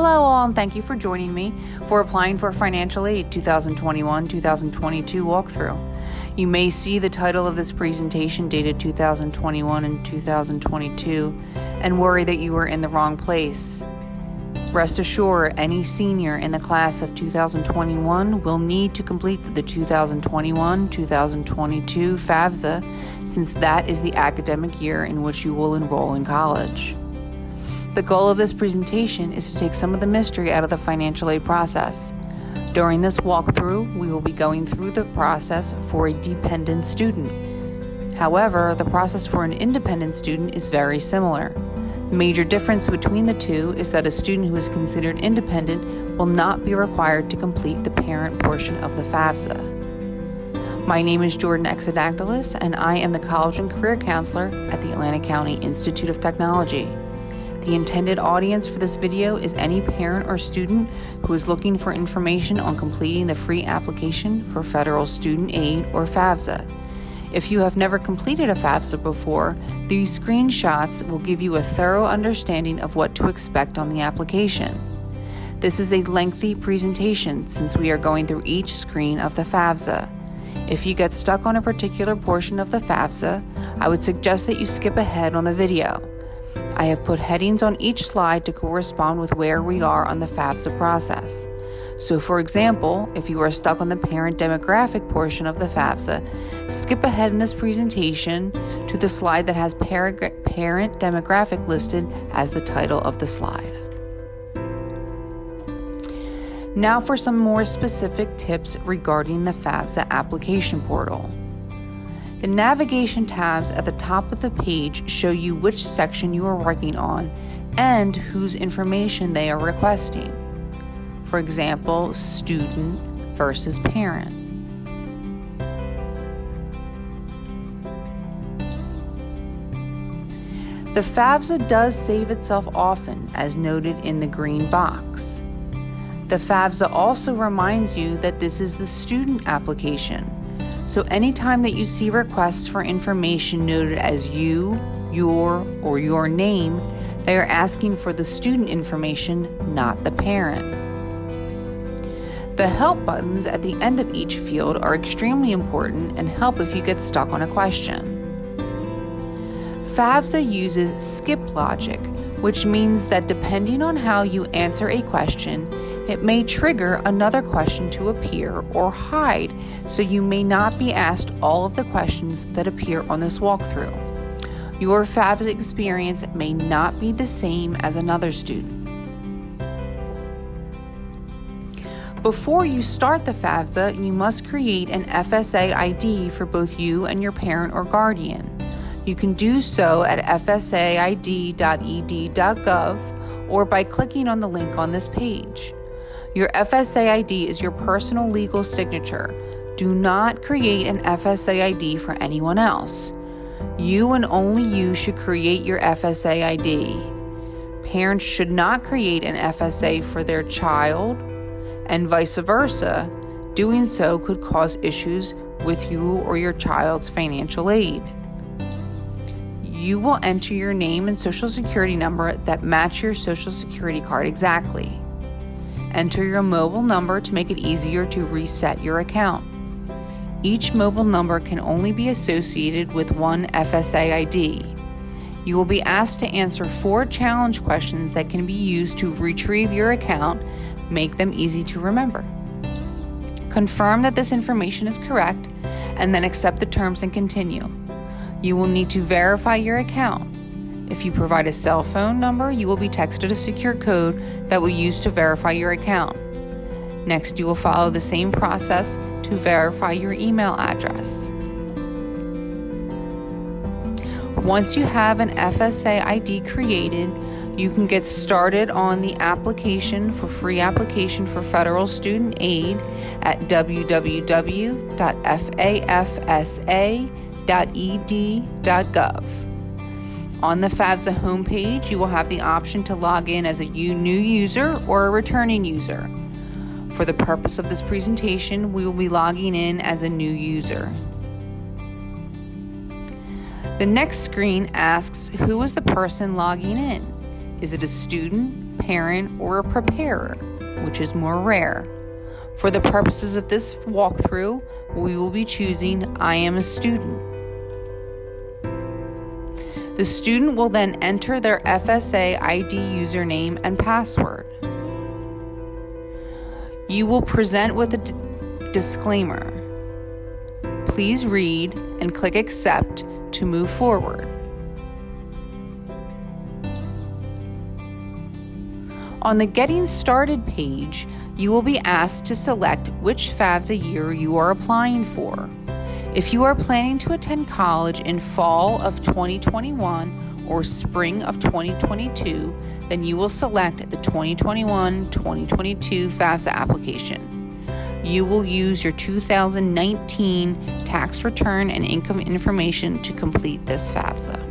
Hello all, and thank you for joining me for applying for financial aid 2021-2022 walkthrough. You may see the title of this presentation dated 2021 and 2022 and worry that you are in the wrong place. Rest assured, any senior in the class of 2021 will need to complete the 2021-2022 FAFSA, since that is the academic year in which you will enroll in college. The goal of this presentation is to take some of the mystery out of the financial aid process. During this walkthrough, we will be going through the process for a dependent student. However, the process for an independent student is very similar. The major difference between the two is that a student who is considered independent will not be required to complete the parent portion of the FAFSA. My name is Jordan Exadactylis, and I am the College and Career Counselor at the Atlantic County Institute of Technology. The intended audience for this video is any parent or student who is looking for information on completing the free application for federal student aid or FAFSA. If you have never completed a FAFSA before, these screenshots will give you a thorough understanding of what to expect on the application. This is a lengthy presentation since we are going through each screen of the FAFSA. If you get stuck on a particular portion of the FAFSA, I would suggest that you skip ahead on the video. I have put headings on each slide to correspond with where we are on the FAFSA process. So for example, if you are stuck on the parent demographic portion of the FAFSA, skip ahead in this presentation to the slide that has parent demographic listed as the title of the slide. Now for some more specific tips regarding the FAFSA application portal. The navigation tabs at the top of the page show you which section you are working on and whose information they are requesting. For example, student versus parent. The FAFSA does save itself often, as noted in the green box. The FAFSA also reminds you that this is the student application. So anytime that you see requests for information noted as you, your, or your name, they are asking for the student information, not the parent. The help buttons at the end of each field are extremely important and help if you get stuck on a question. FAFSA uses skip logic, which means that depending on how you answer a question, it may trigger another question to appear or hide, so you may not be asked all of the questions that appear on this walkthrough. Your FAFSA experience may not be the same as another student. Before you start the FAFSA, you must create an FSA ID for both you and your parent or guardian. You can do so at fsaid.ed.gov or by clicking on the link on this page. Your FSA ID is your personal legal signature. Do not create an FSA ID for anyone else. You and only you should create your FSA ID. Parents should not create an FSA for their child, and vice versa. Doing so could cause issues with you or your child's financial aid. You will enter your name and social security number that match your social security card exactly. Enter your mobile number to make it easier to reset your account. Each mobile number can only be associated with one FSA ID. You will be asked to answer 4 challenge questions that can be used to retrieve your account. Make them easy to remember. Confirm that this information is correct, and then accept the terms and continue. You will need to verify your account. If you provide a cell phone number, you will be texted a secure code that will use to verify your account. Next, you will follow the same process to verify your email address. Once you have an FSA ID created, you can get started on the application for free application for federal student aid at www.fafsa.ed.gov. On the FAFSA homepage, you will have the option to log in as a new user or a returning user. For the purpose of this presentation, we will be logging in as a new user. The next screen asks, who is the person logging in? Is it a student, parent or a preparer, which is more rare. For the purposes of this walkthrough, we will be choosing I am a student. The student will then enter their FSA ID username and password. You will present with a disclaimer. Please read and click Accept to move forward. On the Getting Started page, you will be asked to select which FAFSA year you are applying for. If you are planning to attend college in fall of 2021 or spring of 2022, then you will select the 2021-2022 FAFSA application. You will use your 2019 tax return and income information to complete this FAFSA.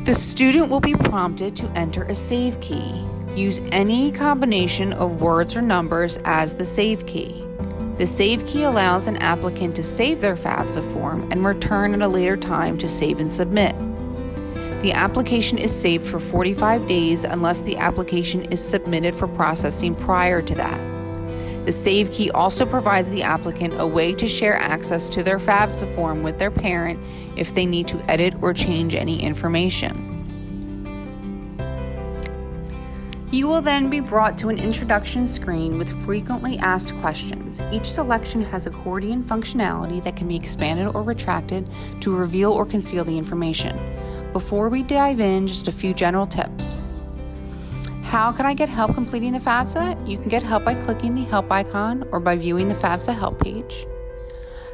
The student will be prompted to enter a save key. Use any combination of words or numbers as the save key. The save key allows an applicant to save their FAFSA form and return at a later time to save and submit. The application is saved for 45 days unless the application is submitted for processing prior to that. The save key also provides the applicant a way to share access to their FAFSA form with their parent if they need to edit or change any information. You will then be brought to an introduction screen with frequently asked questions. Each selection has accordion functionality that can be expanded or retracted to reveal or conceal the information. Before we dive in, just a few general tips. How can I get help completing the FAFSA? You can get help by clicking the help icon or by viewing the FAFSA help page.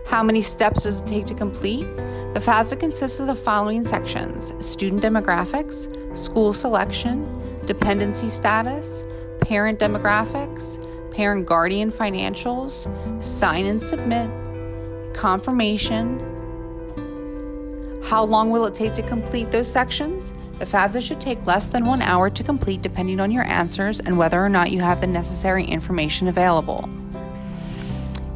How many steps does it take to complete? The FAFSA consists of the following sections: student demographics, school selection, dependency status, parent demographics, parent guardian financials, sign and submit, confirmation. How long will it take to complete those sections? The FAFSA should take less than 1 hour to complete depending on your answers and whether or not you have the necessary information available.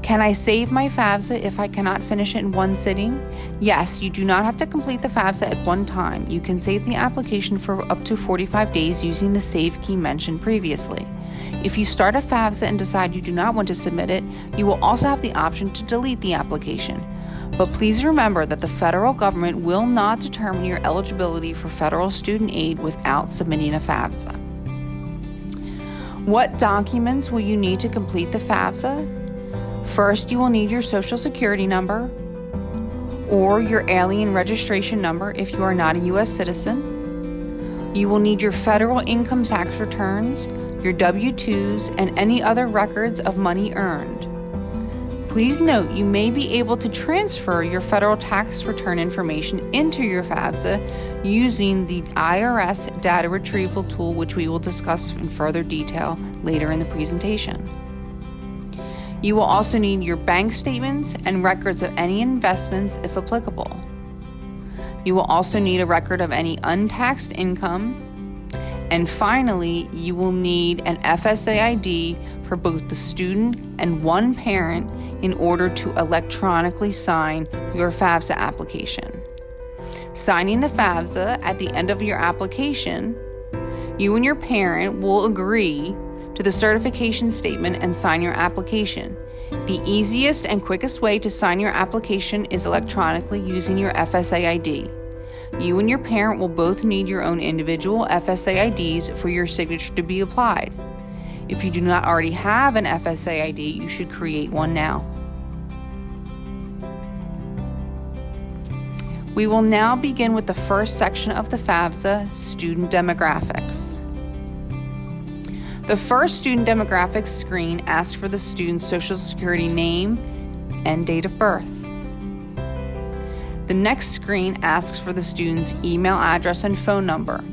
Can I save my FAFSA if I cannot finish it in one sitting? Yes, you do not have to complete the FAFSA at one time. You can save the application for up to 45 days using the save key mentioned previously. If you start a FAFSA and decide you do not want to submit it, you will also have the option to delete the application. But please remember that the federal government will not determine your eligibility for federal student aid without submitting a FAFSA. What documents will you need to complete the FAFSA? First, you will need your Social Security number or your alien registration number if you are not a U.S. citizen. You will need your federal income tax returns, your W-2s, and any other records of money earned. Please note you may be able to transfer your federal tax return information into your FAFSA using the IRS data retrieval tool, which we will discuss in further detail later in the presentation. You will also need your bank statements and records of any investments if applicable. You will also need a record of any untaxed income. And finally, you will need an FSA ID for both the student and one parent in order to electronically sign your FAFSA application. Signing the FAFSA at the end of your application, you and your parent will agree to the certification statement and sign your application. The easiest and quickest way to sign your application is electronically using your FSA ID. You and your parent will both need your own individual FSA IDs for your signature to be applied. If you do not already have an FSA ID, you should create one now. We will now begin with the first section of the FAFSA, student demographics. The first student demographics screen asks for the student's Social Security name and date of birth. The next screen asks for the student's email address and phone number.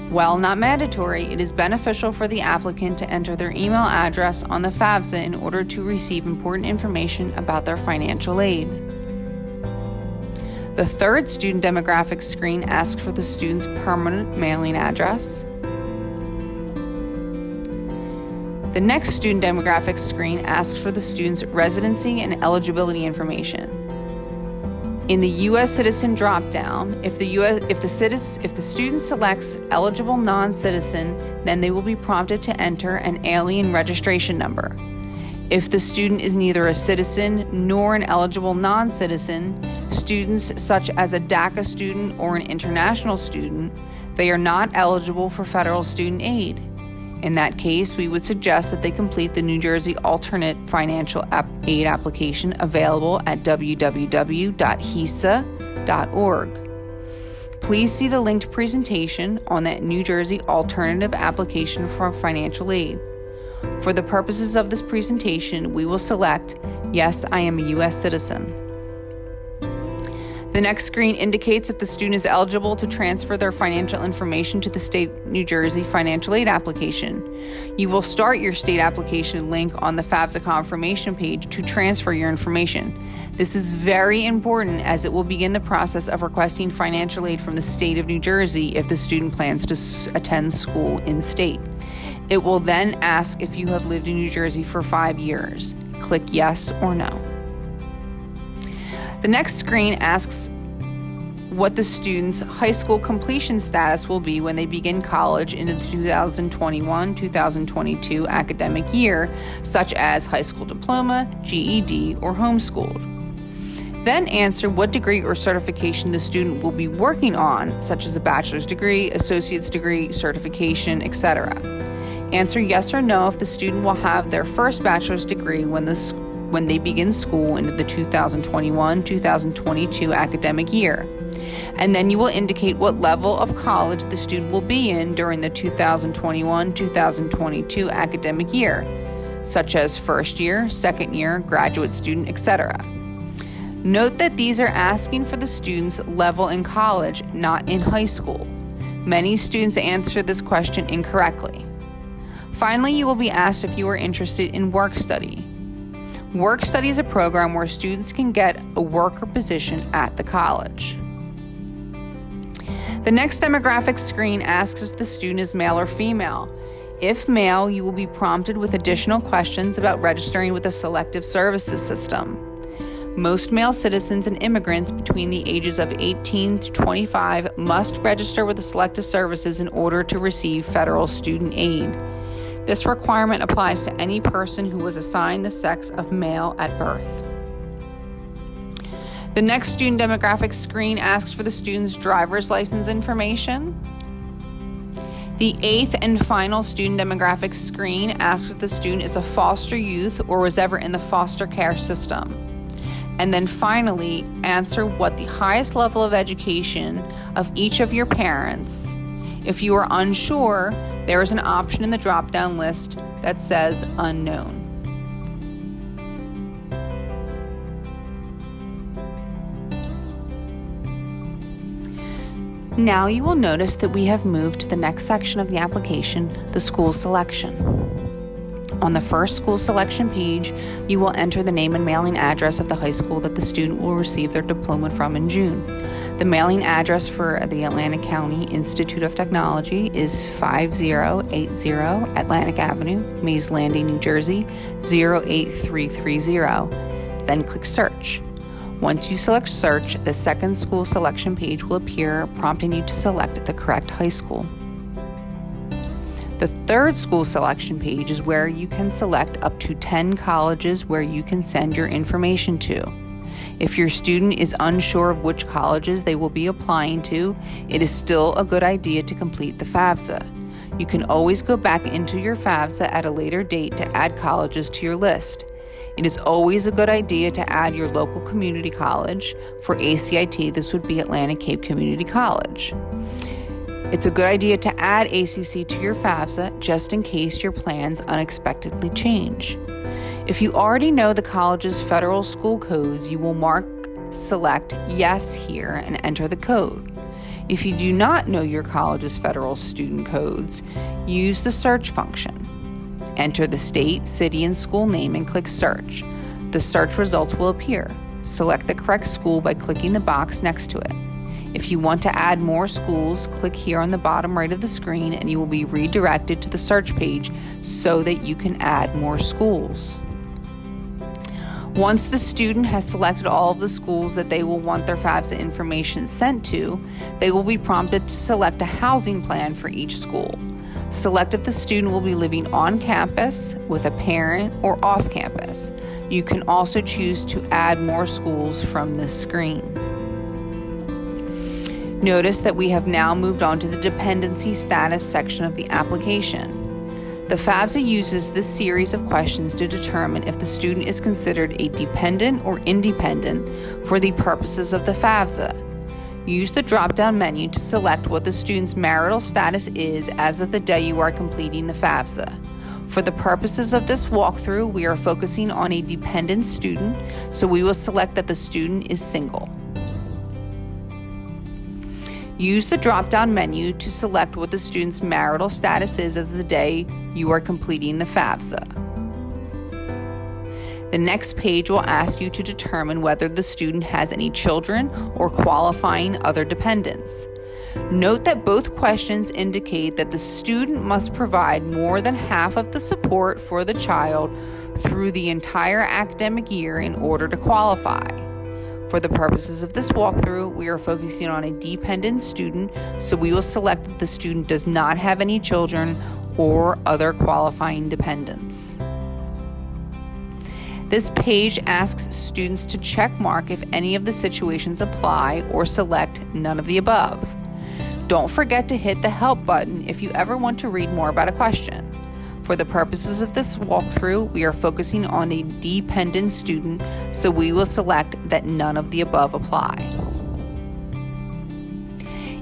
While not mandatory, it is beneficial for the applicant to enter their email address on the FAFSA in order to receive important information about their financial aid. The third student demographics screen asks for the student's permanent mailing address. The next student demographics screen asks for the student's residency and eligibility information. In the U.S. citizen dropdown, if the student selects eligible non-citizen, then they will be prompted to enter an alien registration number. If the student is neither a citizen nor an eligible non-citizen, students such as a DACA student or an international student, they are not eligible for federal student aid. In that case, we would suggest that they complete the New Jersey Alternate Financial Aid application available at www.hisa.org. Please see the linked presentation on that New Jersey Alternative Application for Financial Aid. For the purposes of this presentation, we will select, yes, I am a U.S. citizen. The next screen indicates if the student is eligible to transfer their financial information to the state New Jersey financial aid application. You will start your state application link on the FAFSA confirmation page to transfer your information. This is very important as it will begin the process of requesting financial aid from the state of New Jersey if the student plans to attend school in state. It will then ask if you have lived in New Jersey for 5 years. Click yes or no. The next screen asks what the student's high school completion status will be when they begin college in the 2021-2022 academic year, such as high school diploma, GED, or homeschooled. Then answer what degree or certification the student will be working on, such as a bachelor's degree, associate's degree, certification, etc. Answer yes or no if the student will have their first bachelor's degree when they begin school into the 2021-2022 academic year. And then you will indicate what level of college the student will be in during the 2021-2022 academic year, such as first year, second year, graduate student, etc. Note that these are asking for the student's level in college, not in high school. Many students answer this question incorrectly. Finally, you will be asked if you are interested in work study. Work study is a program where students can get a worker position at the college. The next demographic screen asks if the student is male or female. If male, you will be prompted with additional questions about registering with the Selective Services System. Most male citizens and immigrants between the ages of 18 to 25 must register with the Selective Services in order to receive federal student aid. This requirement applies to any person who was assigned the sex of male at birth. The next student demographic screen asks for the student's driver's license information. The 8th and final student demographic screen asks if the student is a foster youth or was ever in the foster care system. And then finally, answer what the highest level of education of each of your parents. If you are unsure, there is an option in the drop-down list that says unknown. Now you will notice that we have moved to the next section of the application, the school selection. On the first school selection page, you will enter the name and mailing address of the high school that the student will receive their diploma from in June. The mailing address for the Atlantic County Institute of Technology is 5080 Atlantic Avenue, Mays Landing, New Jersey, 08330. Then click Search. Once you select Search, the second school selection page will appear, prompting you to select the correct high school. The third school selection page is where you can select up to 10 colleges where you can send your information to. If your student is unsure of which colleges they will be applying to, it is still a good idea to complete the FAFSA. You can always go back into your FAFSA at a later date to add colleges to your list. It is always a good idea to add your local community college. For ACIT, this would be Atlantic Cape Community College. It's a good idea to add ACC to your FAFSA just in case your plans unexpectedly change. If you already know the college's federal school codes, you will select yes here and enter the code. If you do not know your college's federal student codes, use the search function. Enter the state, city, and school name and click Search. The search results will appear. Select the correct school by clicking the box next to it. If you want to add more schools, click here on the bottom right of the screen and you will be redirected to the search page so that you can add more schools. Once the student has selected all of the schools that they will want their FAFSA information sent to, they will be prompted to select a housing plan for each school. Select if the student will be living on campus, with a parent, or off campus. You can also choose to add more schools from this screen. Notice that we have now moved on to the dependency status section of the application. The FAFSA uses this series of questions to determine if the student is considered a dependent or independent for the purposes of the FAFSA. Use the drop-down menu to select what the student's marital status is as of the day you are completing the FAFSA. For the purposes of this walkthrough, we are focusing on a dependent student, so we will select that the student is single. Use the drop-down menu to select what the student's marital status is as of the day you are completing the FAFSA. The next page will ask you to determine whether the student has any children or qualifying other dependents. Note that both questions indicate that the student must provide more than half of the support for the child through the entire academic year in order to qualify. For the purposes of this walkthrough, we are focusing on a dependent student, so we will select that the student does not have any children or other qualifying dependents. This page asks students to check mark if any of the situations apply or select none of the above. Don't forget to hit the help button if you ever want to read more about a question. For the purposes of this walkthrough, we are focusing on a dependent student, so we will select that none of the above apply.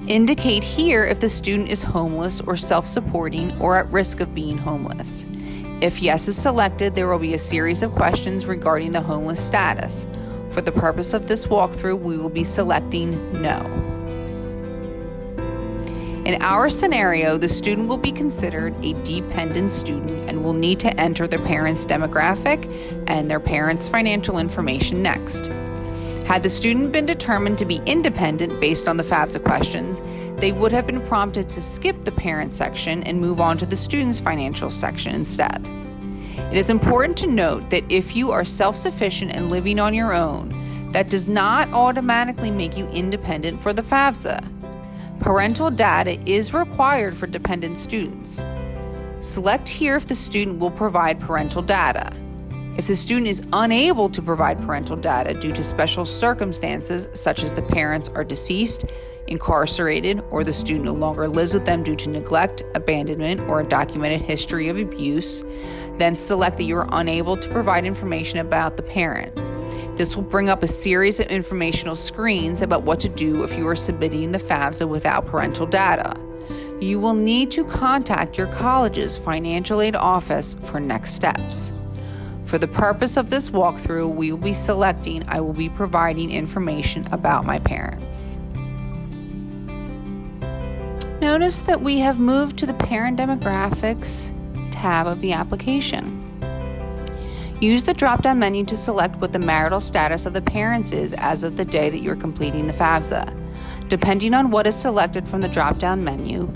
Indicate here if the student is homeless or self-supporting or at risk of being homeless. If yes is selected, there will be a series of questions regarding the homeless status. For the purpose of this walkthrough, we will be selecting no. In our scenario, the student will be considered a dependent student and will need to enter their parents' demographic and their parents' financial information next. Had the student been determined to be independent based on the FAFSA questions, they would have been prompted to skip the parent section and move on to the student's financial section instead. It is important to note that if you are self-sufficient and living on your own, that does not automatically make you independent for the FAFSA. Parental data is required for dependent students. Select here if the student will provide parental data. If the student is unable to provide parental data due to special circumstances, such as the parents are deceased, incarcerated, or the student no longer lives with them due to neglect, abandonment, or a documented history of abuse, then select that you are unable to provide information about the parent. This will bring up a series of informational screens about what to do if you are submitting the FAFSA without parental data. You will need to contact your college's financial aid office for next steps. For the purpose of this walkthrough, we will be selecting I will be providing information about my parents. Notice that we have moved to the Parent Demographics tab of the application. Use the drop-down menu to select what the marital status of the parents is as of the day that you're completing the FAFSA. Depending on what is selected from the drop-down menu,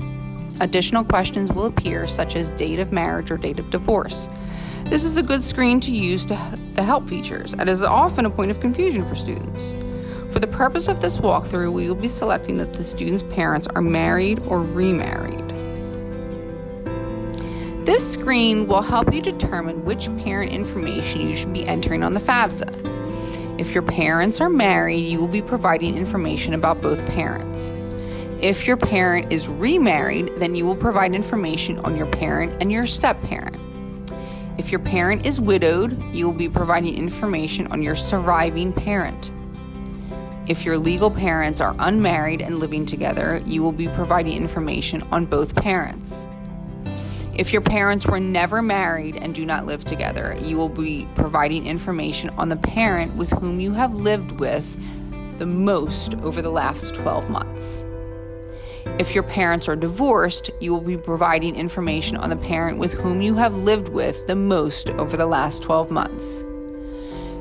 additional questions will appear, such as date of marriage or date of divorce. This is a good screen to use the help features, and is often a point of confusion for students. For the purpose of this walkthrough, we will be selecting that the student's parents are married or remarried. This screen will help you determine which parent information you should be entering on the FAFSA. If your parents are married, you will be providing information about both parents. If your parent is remarried, then you will provide information on your parent and your step-parent. If your parent is widowed, you will be providing information on your surviving parent. If your legal parents are unmarried and living together, you will be providing information on both parents. If your parents were never married and do not live together, you will be providing information on the parent with whom you have lived with the most over the last 12 months. If your parents are divorced, you will be providing information on the parent with whom you have lived with the most over the last 12 months.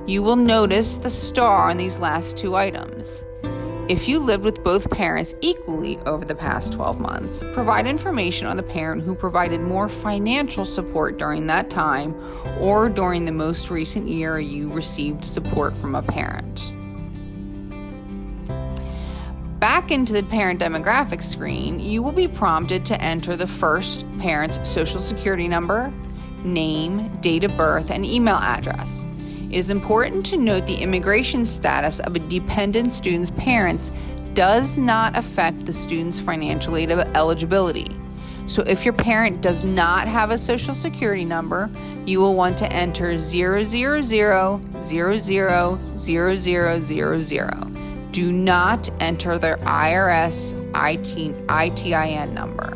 You will notice the star on these last two items. If you lived with both parents equally over the past 12 months, provide information on the parent who provided more financial support during that time or during the most recent year you received support from a parent. Back into the parent demographics screen, you will be prompted to enter the first parent's social security number, name, date of birth, and email address. It is important to note the immigration status of a dependent student's parents does not affect the student's financial aid eligibility. So if your parent does not have a social security number, you will want to enter 000000000. Do not enter their IRS ITIN number.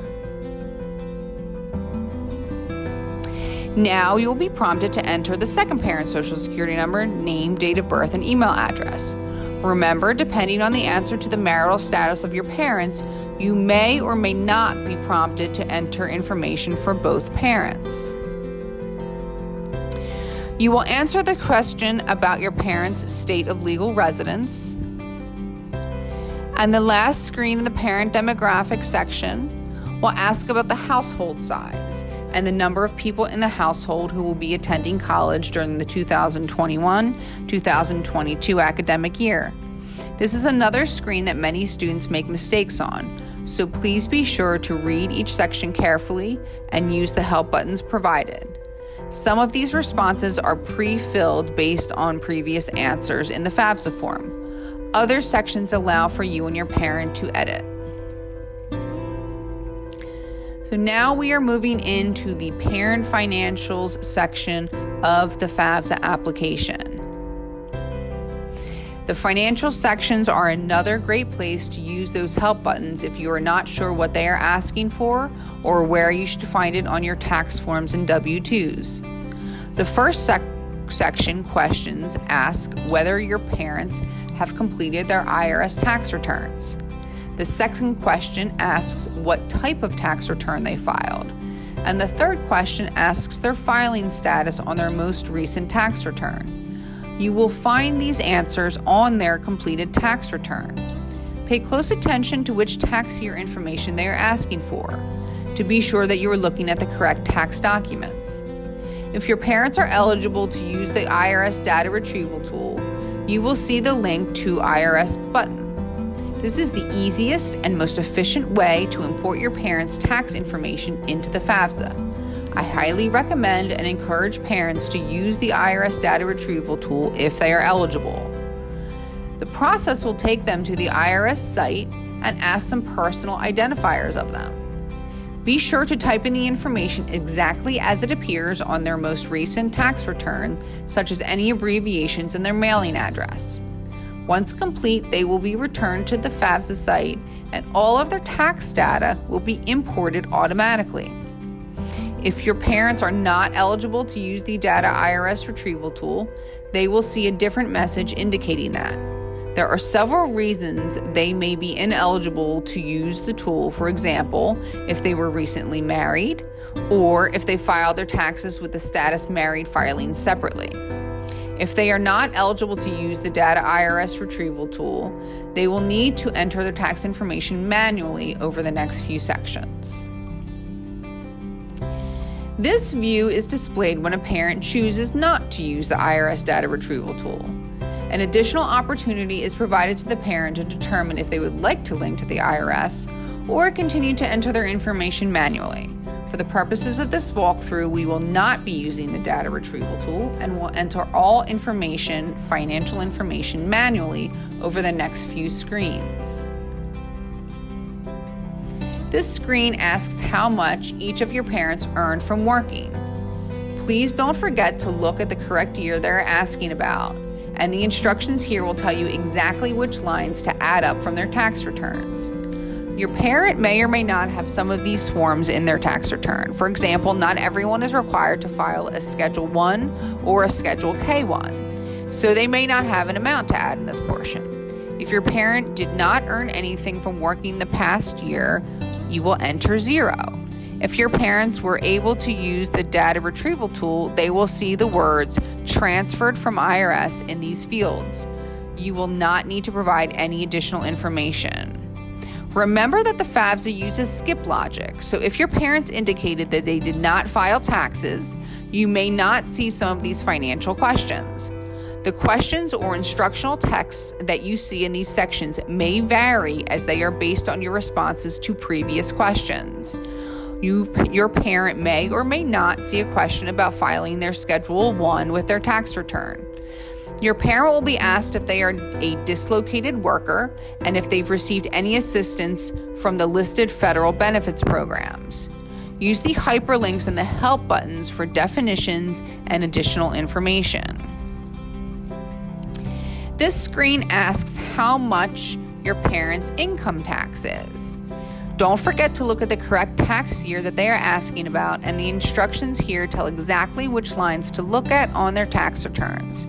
Now you will be prompted to enter the second parent's social security number, name, date of birth, and email address. Remember, depending on the answer to the marital status of your parents, you may or may not be prompted to enter information for both parents. You will answer the question about your parents' state of legal residence. And the last screen in the parent demographics section will ask about the household size and the number of people in the household who will be attending college during the 2021-2022 academic year. This is another screen that many students make mistakes on, so please be sure to read each section carefully and use the help buttons provided. Some of these responses are pre-filled based on previous answers in the FAFSA form. Other sections allow for you and your parent to edit. So now we are moving into the parent financials section of the FAFSA application. The financial sections are another great place to use those help buttons if you are not sure what they are asking for or where you should find it on your tax forms and W-2s. The first section questions ask whether your parents have completed their IRS tax returns. The second question asks what type of tax return they filed. And the third question asks their filing status on their most recent tax return. You will find these answers on their completed tax return. Pay close attention to which tax year information they are asking for, to be sure that you are looking at the correct tax documents. If your parents are eligible to use the IRS data retrieval tool, you will see the link to IRS button. This is the easiest and most efficient way to import your parents' tax information into the FAFSA. I highly recommend and encourage parents to use the IRS data retrieval tool if they are eligible. The process will take them to the IRS site and ask some personal identifiers of them. Be sure to type in the information exactly as it appears on their most recent tax return, such as any abbreviations in their mailing address. Once complete, they will be returned to the FAFSA site and all of their tax data will be imported automatically. If your parents are not eligible to use the data IRS retrieval tool, they will see a different message indicating that. There are several reasons they may be ineligible to use the tool. For example, if they were recently married or if they filed their taxes with the status married filing separately. If they are not eligible to use the data IRS retrieval tool, they will need to enter their tax information manually over the next few sections. This view is displayed when a parent chooses not to use the IRS data retrieval tool. An additional opportunity is provided to the parent to determine if they would like to link to the IRS or continue to enter their information manually. For the purposes of this walkthrough, we will not be using the data retrieval tool and will enter all information, financial information, manually over the next few screens. This screen asks how much each of your parents earned from working. Please don't forget to look at the correct year they're asking about, and the instructions here will tell you exactly which lines to add up from their tax returns. Your parent may or may not have some of these forms in their tax return. For example, not everyone is required to file a Schedule 1 or a Schedule K1, so they may not have an amount to add in this portion. If your parent did not earn anything from working the past year, you will enter 0. If your parents were able to use the data retrieval tool, they will see the words transferred from IRS in these fields. you will not need to provide any additional information. Remember that the FAFSA uses skip logic, so if your parents indicated that they did not file taxes, you may not see some of these financial questions. The questions or instructional texts that you see in these sections may vary as they are based on your responses to previous questions. Your parent may or may not see a question about filing their Schedule 1 with their tax return. Your parent will be asked if they are a dislocated worker and if they've received any assistance from the listed federal benefits programs. Use the hyperlinks and the help buttons for definitions and additional information. This screen asks how much your parents' income tax is. Don't forget to look at the correct tax year that they are asking about, and the instructions here tell exactly which lines to look at on their tax returns.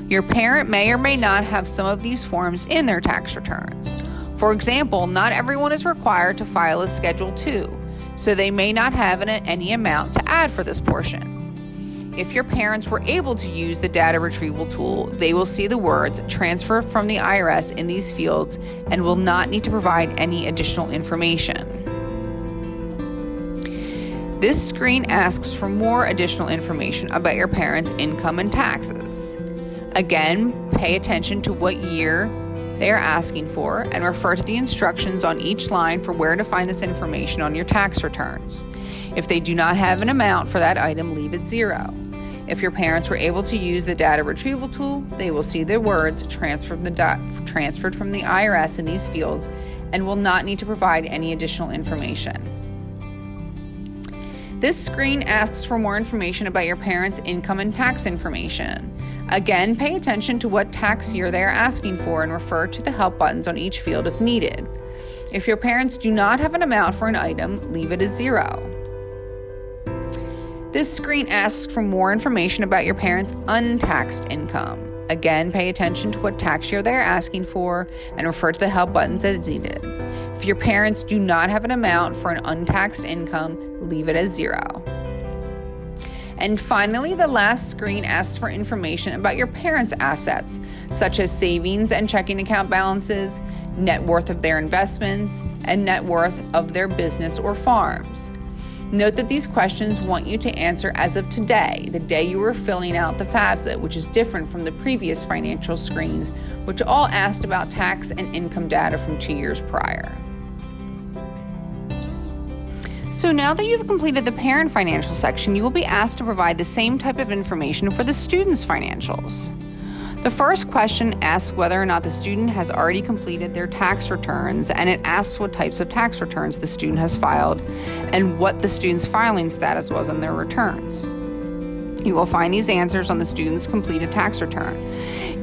Your parent may or may not have some of these forms in their tax returns. For example, not everyone is required to file a Schedule 2, so they may not have any amount to add for this portion. If your parents were able to use the data retrieval tool, they will see the words "transfer from the IRS" in these fields and will not need to provide any additional information. This screen asks for more additional information about your parents' income and taxes. Again, pay attention to what year they are asking for and refer to the instructions on each line for where to find this information on your tax returns. If they do not have an amount for that item, leave it 0. If your parents were able to use the data retrieval tool, they will see the words transferred from the IRS in these fields and will not need to provide any additional information. This screen asks for more information about your parents' income and tax information. Again, pay attention to what tax year they are asking for and refer to the help buttons on each field if needed. If your parents do not have an amount for an item, leave it as 0. This screen asks for more information about your parents' untaxed income. Again, pay attention to what tax year they are asking for and refer to the help buttons as needed. If your parents do not have an amount for an untaxed income, leave it as 0. And finally, the last screen asks for information about your parents' assets, such as savings and checking account balances, net worth of their investments, and net worth of their business or farms. Note that these questions want you to answer as of today, the day you were filling out the FAFSA, which is different from the previous financial screens, which all asked about tax and income data from 2 years prior. So now that you've completed the parent financial section, you will be asked to provide the same type of information for the student's financials. The first question asks whether or not the student has already completed their tax returns, and it asks what types of tax returns the student has filed and what the student's filing status was on their returns. You will find these answers on the student's completed tax return.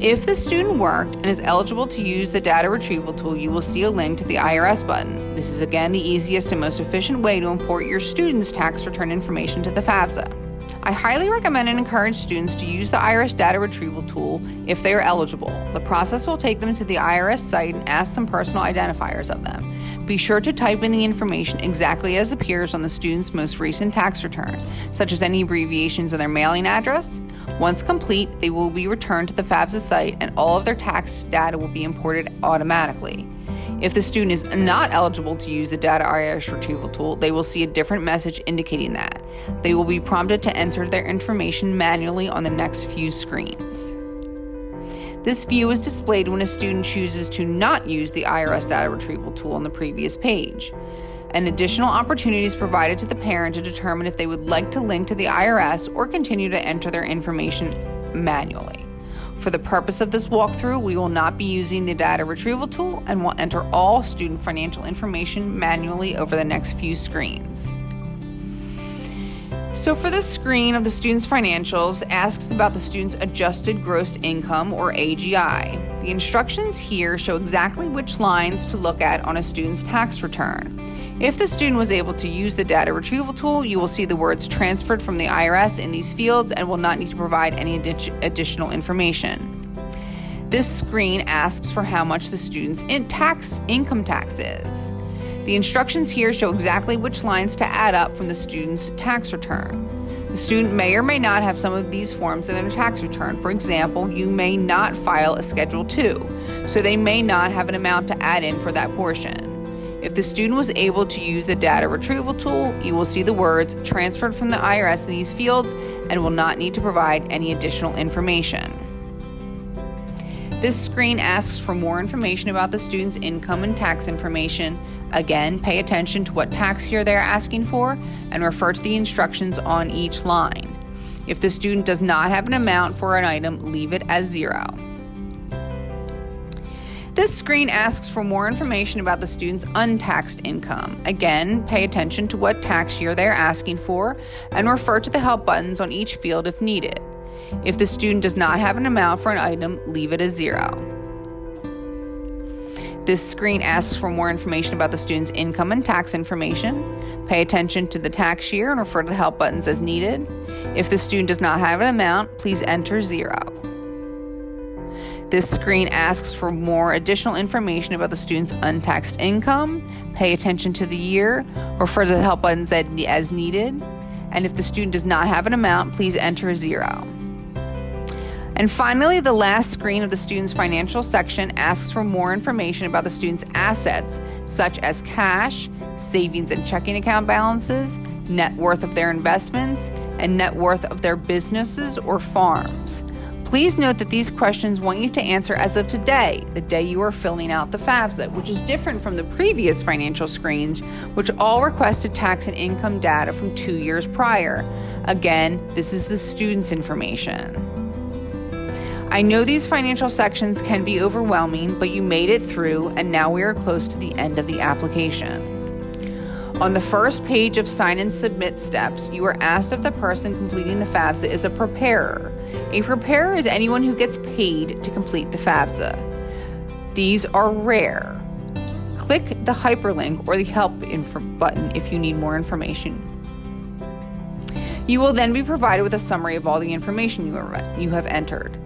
If the student worked and is eligible to use the data retrieval tool, you will see a link to the IRS button. This is again the easiest and most efficient way to import your student's tax return information to the FAFSA. I highly recommend and encourage students to use the IRS data retrieval tool if they are eligible. The process will take them to the IRS site and ask some personal identifiers of them. Be sure to type in the information exactly as appears on the student's most recent tax return, such as any abbreviations in their mailing address. Once complete, they will be returned to the FAFSA site and all of their tax data will be imported automatically. If the student is not eligible to use the data IRS retrieval tool, they will see a different message indicating that. They will be prompted to enter their information manually on the next few screens. This view is displayed when a student chooses to not use the IRS data retrieval tool on the previous page. An additional opportunity is provided to the parent to determine if they would like to link to the IRS or continue to enter their information manually. For the purpose of this walkthrough, we will not be using the data retrieval tool and will enter all student financial information manually over the next few screens. So for this screen of the student's financials asks about the student's adjusted gross income or AGI. The instructions here show exactly which lines to look at on a student's tax return. If the student was able to use the data retrieval tool, you will see the words transferred from the IRS in these fields and will not need to provide any additional information. This screen asks for how much the student's income tax is. The instructions here show exactly which lines to add up from the student's tax return. The student may or may not have some of these forms in their tax return. For example, you may not file a Schedule 2, so they may not have an amount to add in for that portion. If the student was able to use the data retrieval tool, you will see the words transferred from the IRS in these fields and will not need to provide any additional information. This screen asks for more information about the student's income and tax information. Again, pay attention to what tax year they're asking for and refer to the instructions on each line. If the student does not have an amount for an item, leave it as 0. This screen asks for more information about the student's untaxed income. Again, pay attention to what tax year they're asking for and refer to the help buttons on each field if needed. If the student does not have an amount for an item, leave it as 0. This screen asks for more information about the student's income and tax information. Pay attention to the tax year and refer to the help buttons as needed. If the student does not have an amount, please enter 0. This screen asks for more additional information about the student's untaxed income. Pay attention to the year, refer to the help buttons as needed. And if the student does not have an amount, please enter 0. And finally, the last screen of the student's financial section asks for more information about the student's assets, such as cash, savings and checking account balances, net worth of their investments, and net worth of their businesses or farms. Please note that these questions want you to answer as of today, the day you are filling out the FAFSA, which is different from the previous financial screens, which all requested tax and income data from 2 years prior. Again, this is the student's information. I know these financial sections can be overwhelming, but you made it through, and now we are close to the end of the application. On the first page of Sign and Submit steps, you are asked if the person completing the FAFSA is a preparer. A preparer is anyone who gets paid to complete the FAFSA. These are rare. Click the hyperlink or the help button if you need more information. You will then be provided with a summary of all the information you have entered.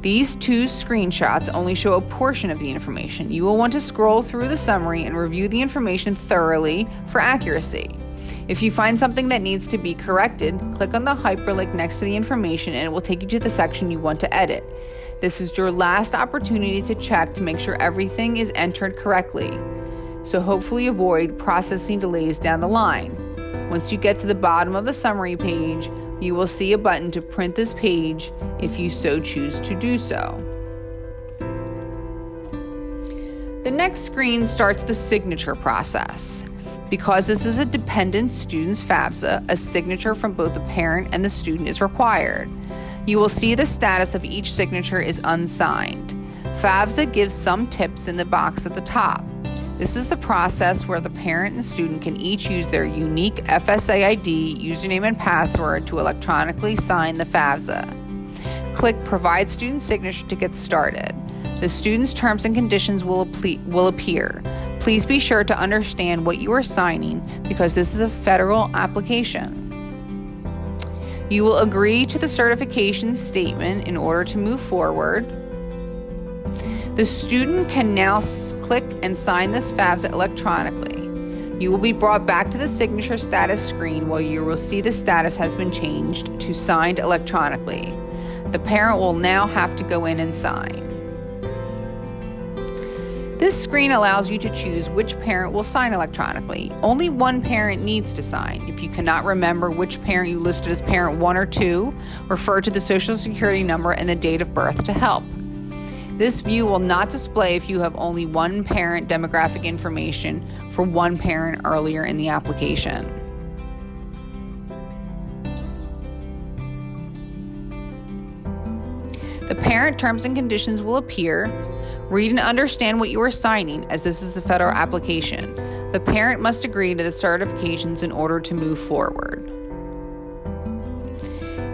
These 2 screenshots only show a portion of the information. You will want to scroll through the summary and review the information thoroughly for accuracy. If you find something that needs to be corrected, click on the hyperlink next to the information and it will take you to the section you want to edit. This is your last opportunity to check to make sure everything is entered correctly. So hopefully avoid processing delays down the line. Once you get to the bottom of the summary page, you will see a button to print this page if you so choose to do so. The next screen starts the signature process. Because this is a dependent student's FAFSA, a signature from both the parent and the student is required. You will see the status of each signature is unsigned. FAFSA gives some tips in the box at the top. This is the process where the parent and student can each use their unique FSA ID, username, and password to electronically sign the FAFSA. Click Provide Student Signature to get started. The student's terms and conditions will appear. Please be sure to understand what you are signing because this is a federal application. You will agree to the certification statement in order to move forward. The student can now click and sign this FAFSA electronically. You will be brought back to the signature status screen where you will see the status has been changed to signed electronically. The parent will now have to go in and sign. This screen allows you to choose which parent will sign electronically. Only one parent needs to sign. If you cannot remember which parent you listed as parent 1 or 2, refer to the Social Security number and the date of birth to help. This view will not display if you have only one parent demographic information for one parent earlier in the application. The parent terms and conditions will appear. Read and understand what you are signing, as this is a federal application. The parent must agree to the certifications in order to move forward.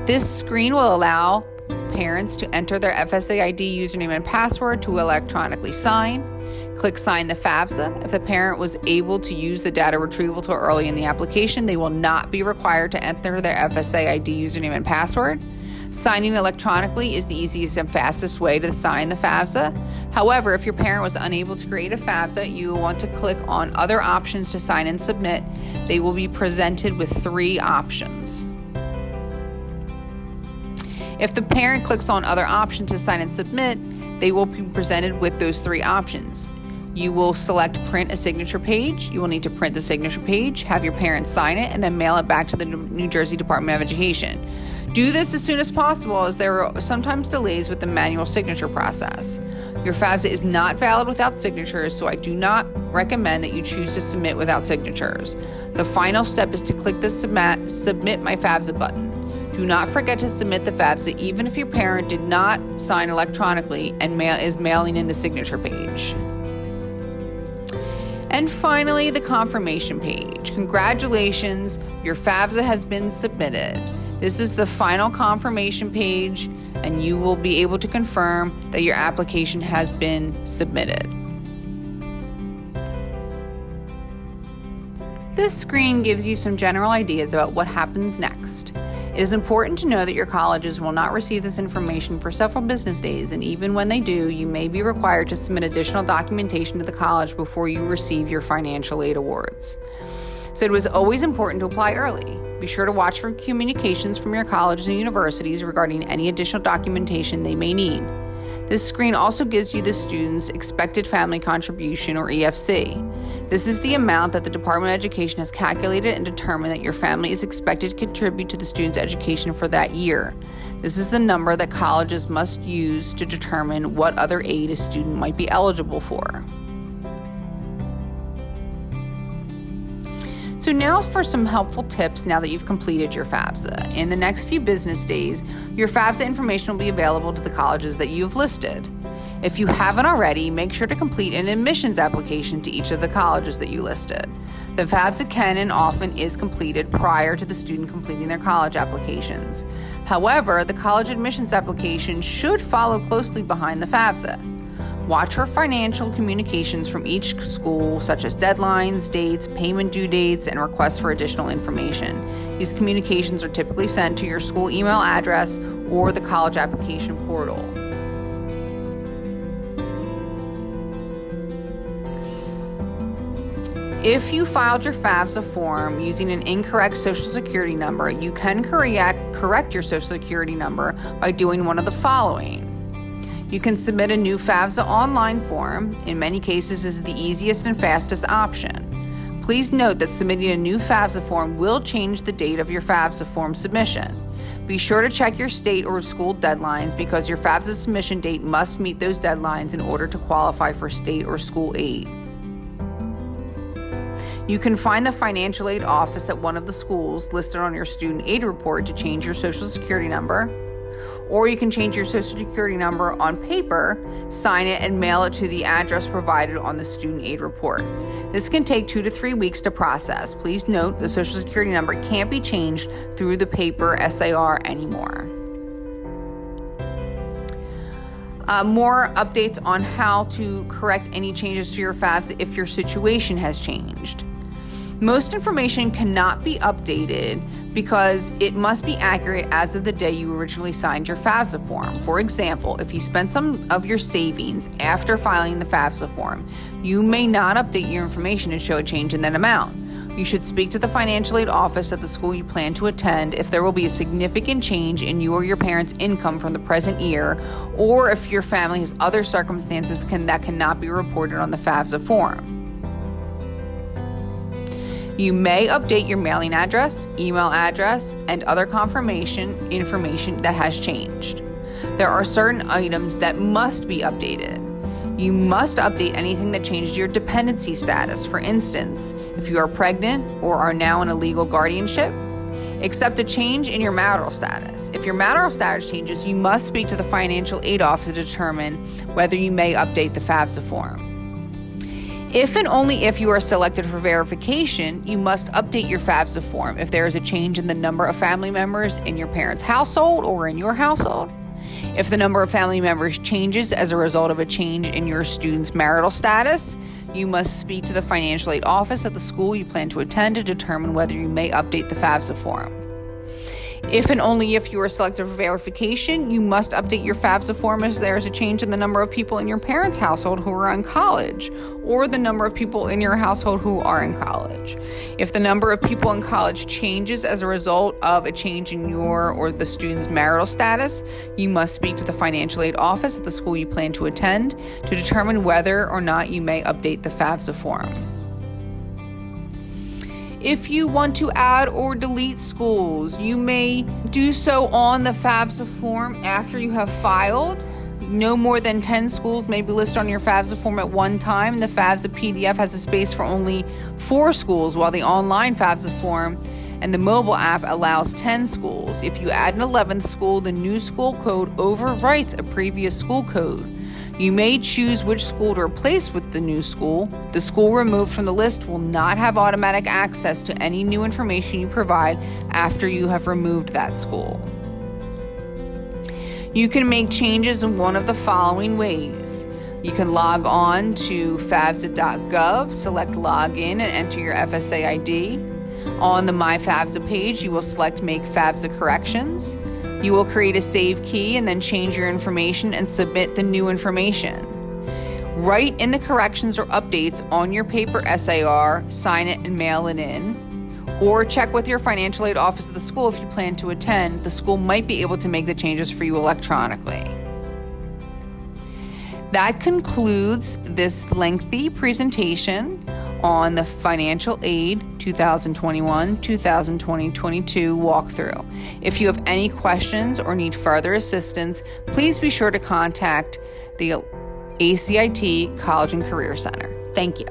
This screen will allow parents to enter their FSA ID, username, and password to electronically sign. Click Sign the FAFSA. If the parent was able to use the data retrieval tool early in the application, they will not be required to enter their FSA ID, username, and password. Signing electronically is the easiest and fastest way to sign the FAFSA. However, if your parent was unable to create a FAFSA, you will want to click on Other Options to sign and submit. They will be presented with 3 options. If the parent clicks on other options to sign and submit, they will be presented with those 3 options. You will select print a signature page. You will need to print the signature page, have your parents sign it, and then mail it back to the New Jersey Department of Education. Do this as soon as possible, as there are sometimes delays with the manual signature process. Your FAFSA is not valid without signatures, so I do not recommend that you choose to submit without signatures. The final step is to click the Submit My FAFSA button. Do not forget to submit the FAFSA even if your parent did not sign electronically and is mailing in the signature page. And finally, the confirmation page. Congratulations, your FAFSA has been submitted. This is the final confirmation page, and you will be able to confirm that your application has been submitted. This screen gives you some general ideas about what happens next. It is important to know that your colleges will not receive this information for several business days, and even when they do, you may be required to submit additional documentation to the college before you receive your financial aid awards. So it was always important to apply early. Be sure to watch for communications from your colleges and universities regarding any additional documentation they may need. This screen also gives you the student's expected family contribution, or EFC. This is the amount that the Department of Education has calculated and determined that your family is expected to contribute to the student's education for that year. This is the number that colleges must use to determine what other aid a student might be eligible for. So now for some helpful tips now that you've completed your FAFSA. In the next few business days, your FAFSA information will be available to the colleges that you've listed. If you haven't already, make sure to complete an admissions application to each of the colleges that you listed. The FAFSA can and often is completed prior to the student completing their college applications. However, the college admissions application should follow closely behind the FAFSA. Watch for financial communications from each school, such as deadlines, dates, payment due dates, and requests for additional information. These communications are typically sent to your school email address or the college application portal. If you filed your FAFSA form using an incorrect Social Security number, you can correct your Social Security number by doing one of the following. You can submit a new FAFSA online form. In many cases, this is the easiest and fastest option. Please note that submitting a new FAFSA form will change the date of your FAFSA form submission. Be sure to check your state or school deadlines because your FAFSA submission date must meet those deadlines in order to qualify for state or school aid. You can find the financial aid office at one of the schools listed on your student aid report to change your Social Security number. Or you can change your Social Security number on paper, sign it, and mail it to the address provided on the student aid report. This can take 2 to 3 weeks to process. Please note the Social Security number can't be changed through the paper SAR anymore. More updates on how to correct any changes to your FAFSA if your situation has changed. Most information cannot be updated because it must be accurate as of the day you originally signed your FAFSA form. For example, if you spent some of your savings after filing the FAFSA form, you may not update your information and show a change in that amount. You should speak to the financial aid office at the school you plan to attend if there will be a significant change in you or your parents' income from the present year, or if your family has other circumstances that cannot be reported on the FAFSA form. You may update your mailing address, email address, and other confirmation information that has changed. There are certain items that must be updated. You must update anything that changes your dependency status. For instance, if you are pregnant or are now in a legal guardianship, except a change in your marital status. If your marital status changes, you must speak to the financial aid office to determine whether you may update the FAFSA form. If and only if you are selected for verification, you must update your FAFSA form if there is a change in the number of family members in your parents' household or in your household. If the number of family members changes as a result of a change in your student's marital status, you must speak to the financial aid office at the school you plan to attend to determine whether you may update the FAFSA form. If and only if you are selected for verification, you must update your FAFSA form if there is a change in the number of people in your parents' household who are in college, or the number of people in your household who are in college. If the number of people in college changes as a result of a change in your or the student's marital status, you must speak to the financial aid office at the school you plan to attend to determine whether or not you may update the FAFSA form. If you want to add or delete schools, you may do so on the FAFSA form after you have filed. No more than 10 schools may be listed on your FAFSA form at one time, and the FAFSA PDF has a space for only 4 schools, while the online FAFSA form and the mobile app allows 10 schools. If you add an 11th school, the new school code overwrites a previous school code. You may choose which school to replace with the new school. The school removed from the list will not have automatic access to any new information you provide after you have removed that school. You can make changes in one of the following ways. You can log on to FAFSA.gov, select Login, and enter your FSA ID. On the My FAFSA page, you will select Make FAFSA Corrections. You will create a save key and then change your information and submit the new information. Write in the corrections or updates on your paper SAR, sign it and mail it in, or check with your financial aid office at the school if you plan to attend. The school might be able to make the changes for you electronically. That concludes this lengthy presentation on the Financial Aid 2021-2022 walkthrough. If you have any questions or need further assistance, please be sure to contact the ACIT College and Career Center. Thank you.